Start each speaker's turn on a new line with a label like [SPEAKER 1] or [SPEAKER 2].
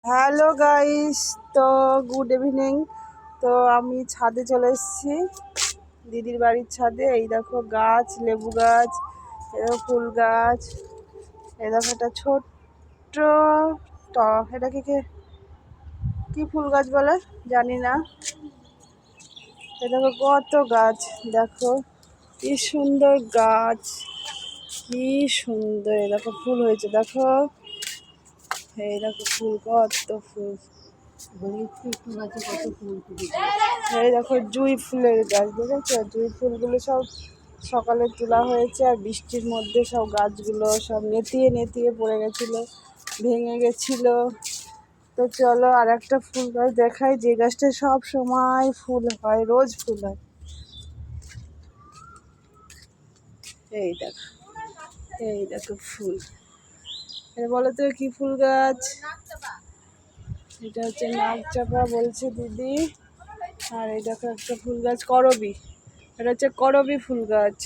[SPEAKER 1] Hello guys, তো good evening. তো আমি ছাদে চলে এসেছি, দিদির বাড়ির ছাদে। এই দেখো গাছ, লেবু গাছ, এরকম ফুল গাছ। এই দেখো একটা ছোট্ট এটাকে কি ফুল গাছ বলে জানি না। এই দেখো কত গাছ, দেখো কি সুন্দর গাছ, কি সুন্দর। এই দেখো ফুল হয়েছে, দেখো এই দেখো ফুল, কত ফুল। এই দেখো জুঁই ফুলের গাছ, দেখেছো? জুঁই ফুলগুলো সব সকালে তোলা হয়েছে, আর বৃষ্টির মধ্যে সব গাছগুলো সব নেতিয়ে নেতিয়ে পড়ে গেছিলো, ভেঙে গেছিলো। তো চলো আর একটা ফুল গাছ দেখাই, যে গাছটা সব সময় ফুল হয়, রোজ ফুল হয়। এই দেখো, এই দেখো ফুল। বলো তো কি ফুল গাছ? এটা হচ্ছে নাগচাপা বলছে দিদি। আর এই দেখো একটা ফুল গাছ, করবি। এটা হচ্ছে করবি ফুল গাছ।